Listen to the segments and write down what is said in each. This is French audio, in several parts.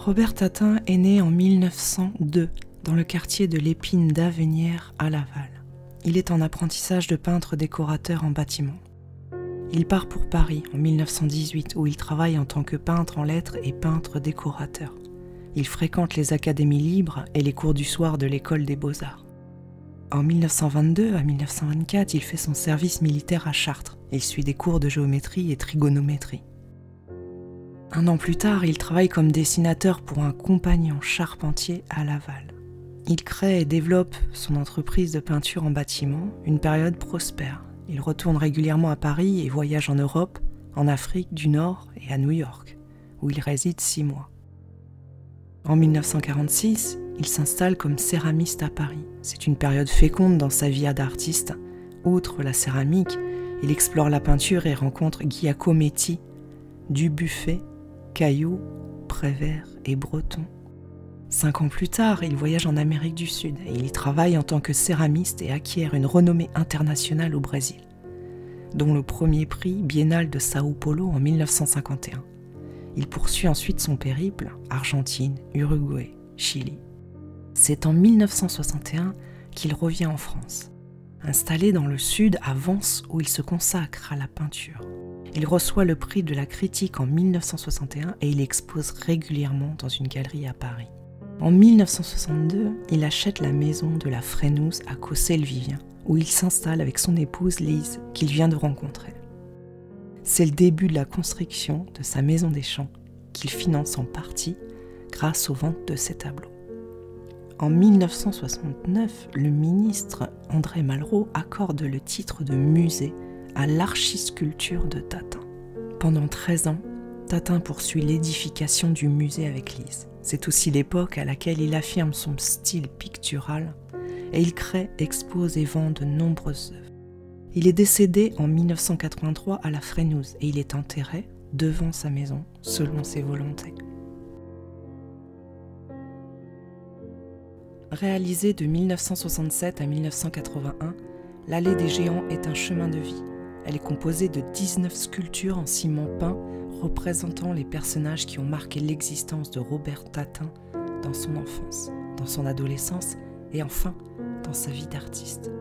Robert Tatin est né en 1902 dans le quartier de l'Épine d'Avenières à Laval. Il est en apprentissage de peintre décorateur en bâtiment. Il part pour Paris en 1918 où il travaille en tant que peintre en lettres et peintre décorateur. Il fréquente les académies libres et les cours du soir de l'école des beaux-arts. En 1922 à 1924, il fait son service militaire à Chartres. Il suit des cours de géométrie et trigonométrie. Un an plus tard, il travaille comme dessinateur pour un compagnon charpentier à Laval. Il crée et développe son entreprise de peinture en bâtiment, une période prospère. Il retourne régulièrement à Paris et voyage en Europe, en Afrique du Nord et à New York, où il réside 6 mois. En 1946, il s'installe comme céramiste à Paris. C'est une période féconde dans sa vie d'artiste. Outre la céramique, il explore la peinture et rencontre Giacometti, Dubuffet, Caillou, Prévert et Breton. 5 ans plus tard, il voyage en Amérique du Sud et il y travaille en tant que céramiste et acquiert une renommée internationale au Brésil, dont le premier prix biennal de Sao Paulo en 1951. Il poursuit ensuite son périple, Argentine, Uruguay, Chili. C'est en 1961 qu'il revient en France. Installé dans le sud à Vence où il se consacre à la peinture. Il reçoit le prix de la critique en 1961 et il expose régulièrement dans une galerie à Paris. En 1962, il achète la maison de la Frénouse à Cossé-le-Vivien, où il s'installe avec son épouse Lise, qu'il vient de rencontrer. C'est le début de la construction de sa maison des Champs, qu'il finance en partie grâce aux ventes de ses tableaux. En 1969, le ministre André Malraux accorde le titre de musée à l'archisculpture de Tatin. Pendant 13 ans, Tatin poursuit l'édification du musée avec Lise. C'est aussi l'époque à laquelle il affirme son style pictural et il crée, expose et vend de nombreuses œuvres. Il est décédé en 1983 à la Frénouse et il est enterré devant sa maison selon ses volontés. Réalisée de 1967 à 1981, l'Allée des Géants est un chemin de vie. Elle est composée de 19 sculptures en ciment peint représentant les personnages qui ont marqué l'existence de Robert Tatin dans son enfance, dans son adolescence et enfin dans sa vie d'artiste.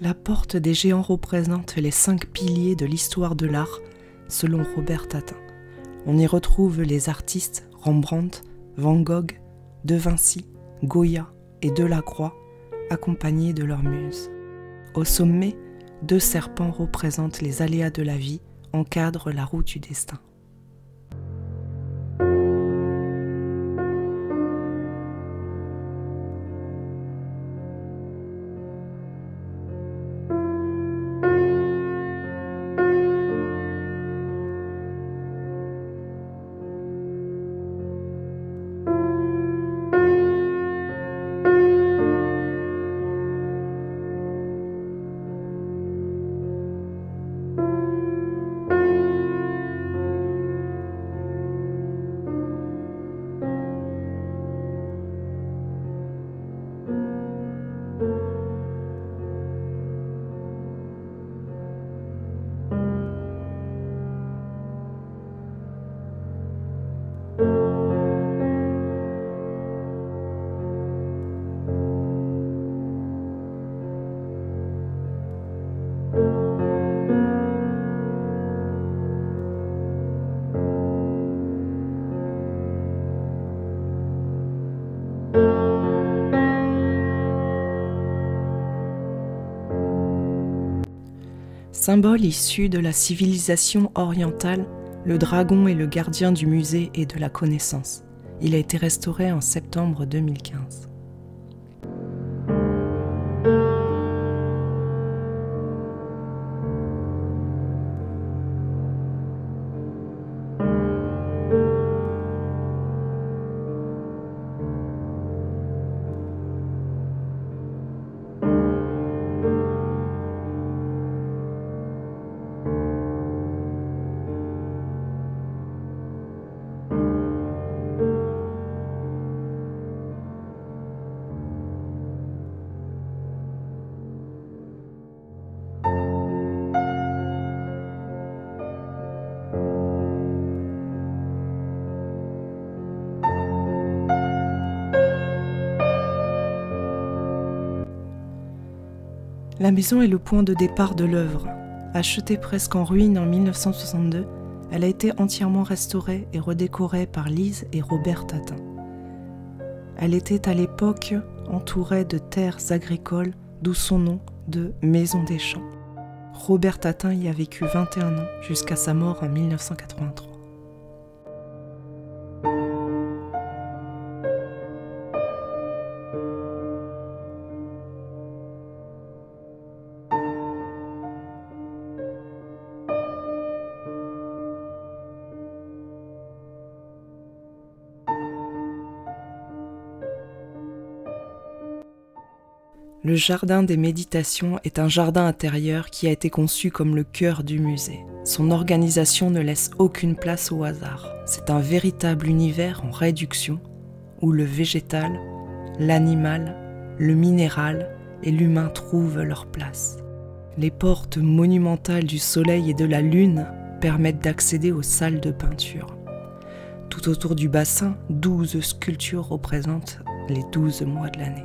La porte des géants représente les 5 piliers de l'histoire de l'art, selon Robert Tatin. On y retrouve les artistes Rembrandt, Van Gogh, De Vinci, Goya et Delacroix, accompagnés de leurs muses. Au sommet, 2 serpents représentent les aléas de la vie, encadrent la roue du destin. Symbole issu de la civilisation orientale, le dragon est le gardien du musée et de la connaissance. Il a été restauré en septembre 2015. La maison est le point de départ de l'œuvre. Achetée presque en ruine en 1962, elle a été entièrement restaurée et redécorée par Lise et Robert Tatin. Elle était à l'époque entourée de terres agricoles, d'où son nom de Maison des Champs. Robert Tatin y a vécu 21 ans jusqu'à sa mort en 1983. Le jardin des méditations est un jardin intérieur qui a été conçu comme le cœur du musée. Son organisation ne laisse aucune place au hasard. C'est un véritable univers en réduction où le végétal, l'animal, le minéral et l'humain trouvent leur place. Les portes monumentales du soleil et de la lune permettent d'accéder aux salles de peinture. Tout autour du bassin, 12 sculptures représentent les 12 mois de l'année.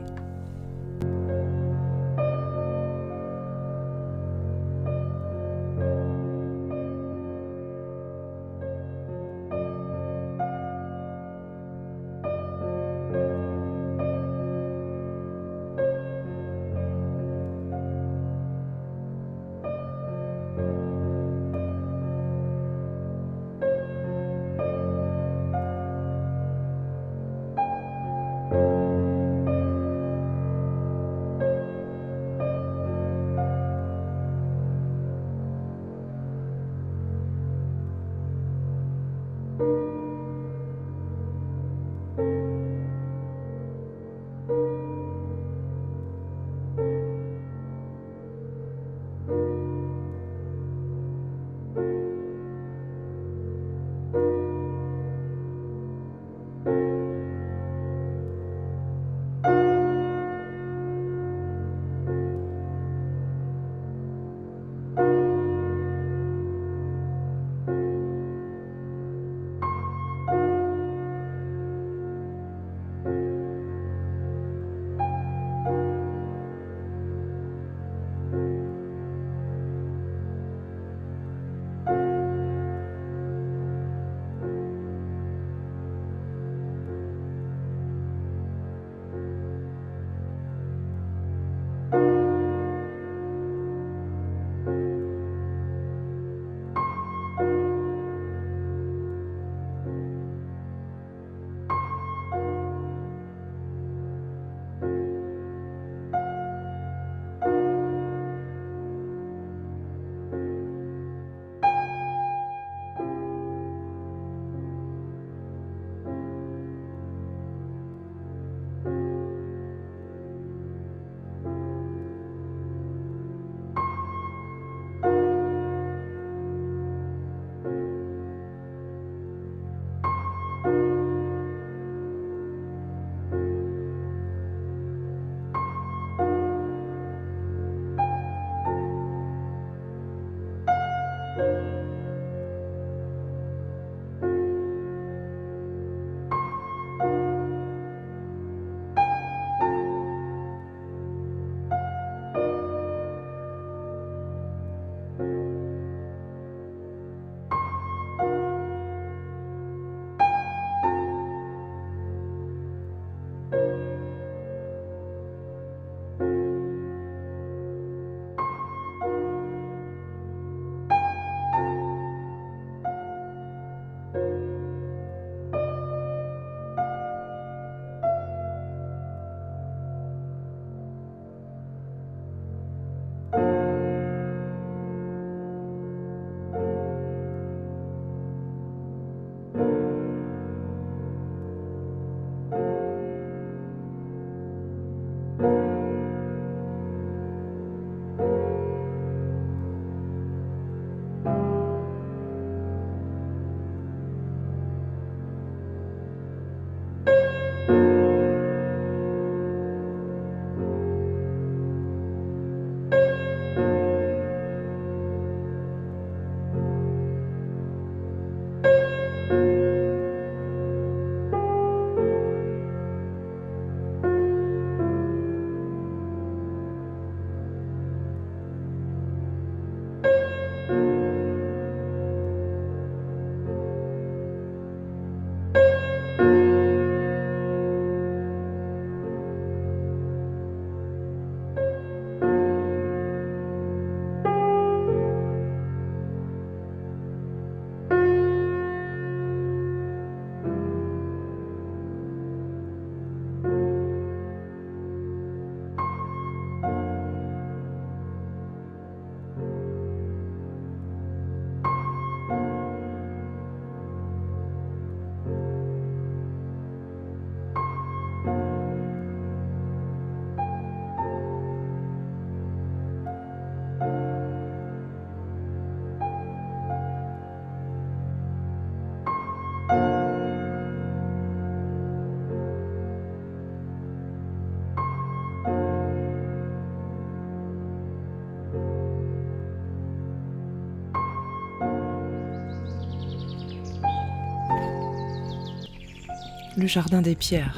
Le jardin des pierres.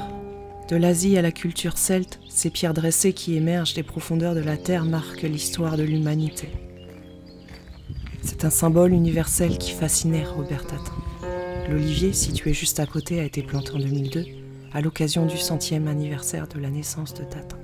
De l'Asie à la culture celte, ces pierres dressées qui émergent des profondeurs de la terre marquent l'histoire de l'humanité. C'est un symbole universel qui fascinait Robert Tatin. L'olivier, situé juste à côté, a été planté en 2002, à l'occasion du 100e anniversaire de la naissance de Tatin.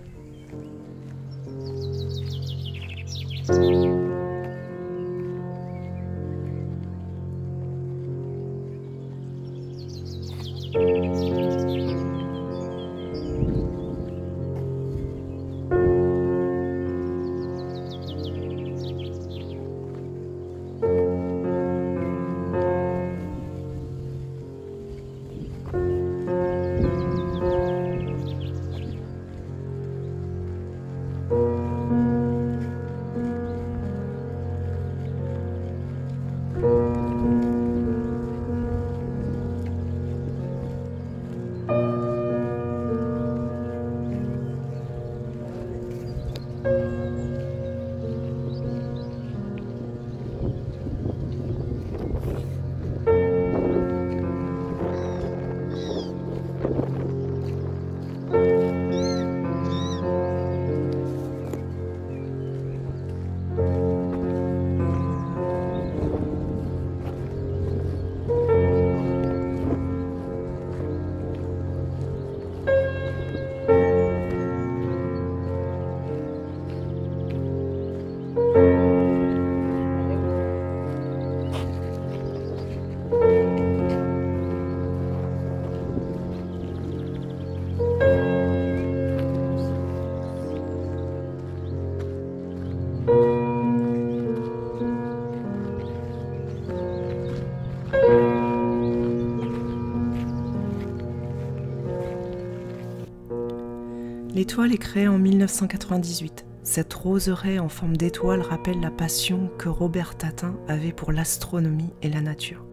L'étoile est créée en 1998. Cette roseraie en forme d'étoile rappelle la passion que Robert Tatin avait pour l'astronomie et la nature.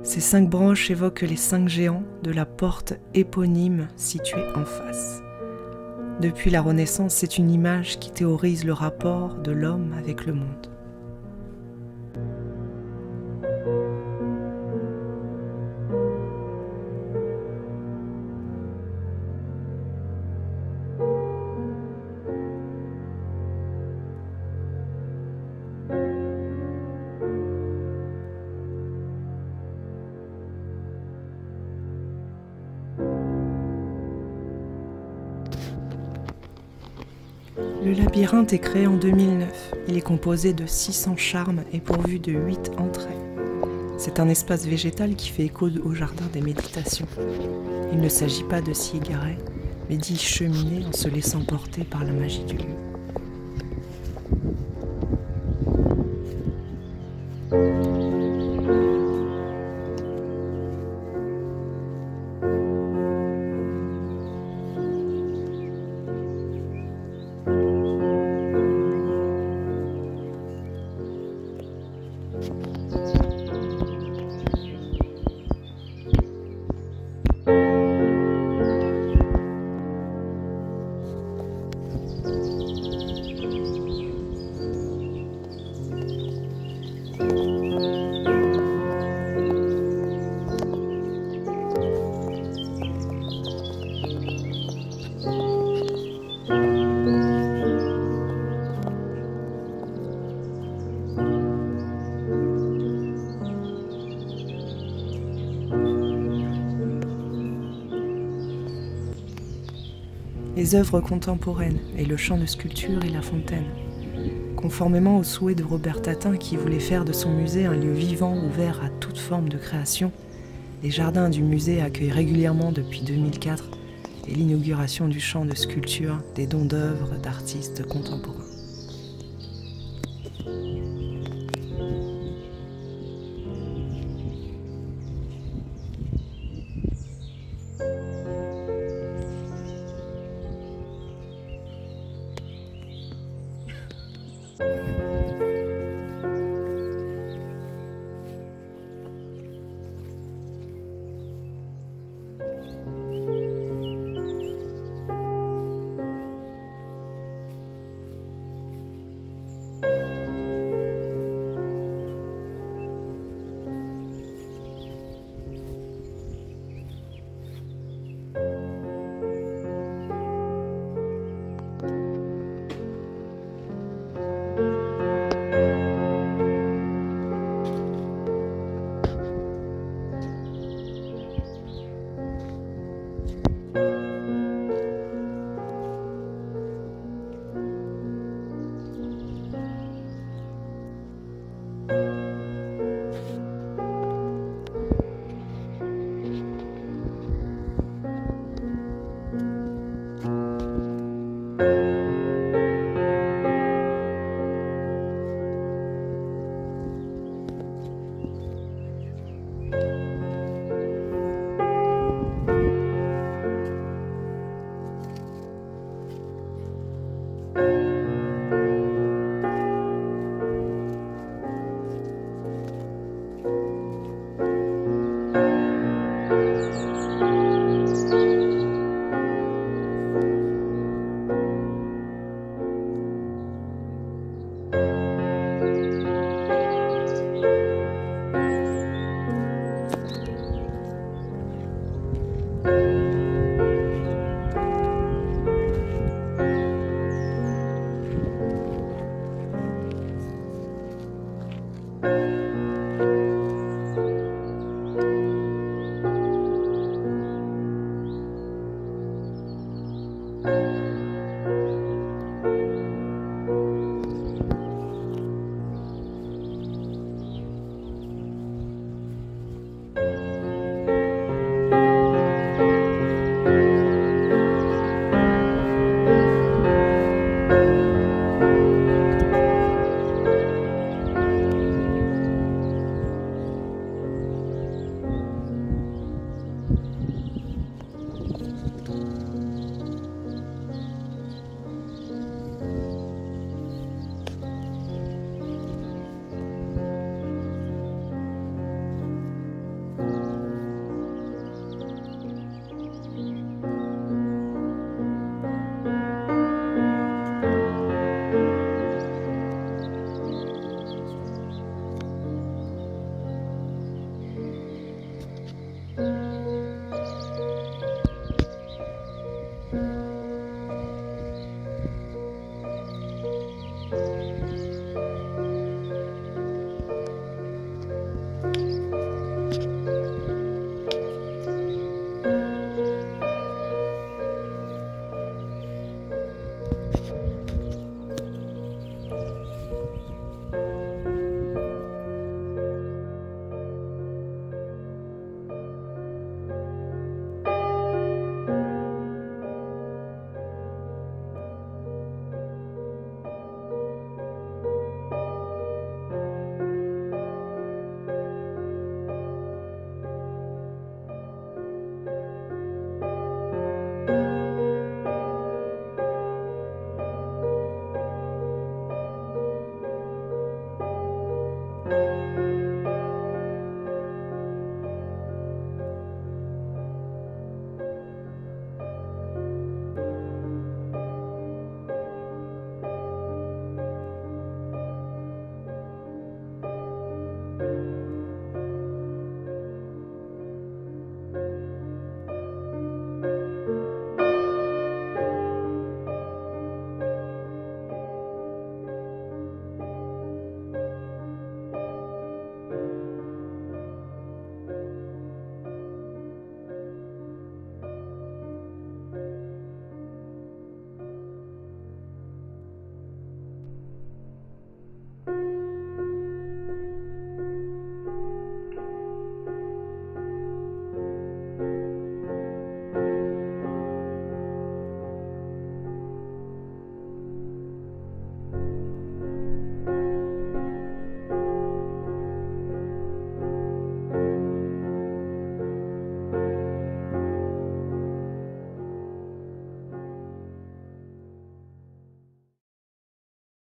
Ces 5 branches évoquent les 5 géants de la porte éponyme située en face. Depuis la Renaissance, c'est une image qui théorise le rapport de l'homme avec le monde. Le labyrinthe est créé en 2009. Il est composé de 600 charmes et pourvu de 8 entrées. C'est un espace végétal qui fait écho au jardin des méditations. Il ne s'agit pas de s'y égarer, mais d'y cheminer en se laissant porter par la magie du lieu. Les œuvres contemporaines et le champ de sculpture et la fontaine. Conformément au souhait de Robert Tatin qui voulait faire de son musée un lieu vivant ouvert à toute forme de création, les jardins du musée accueillent régulièrement depuis 2004 et l'inauguration du champ de sculpture des dons d'œuvres d'artistes contemporains.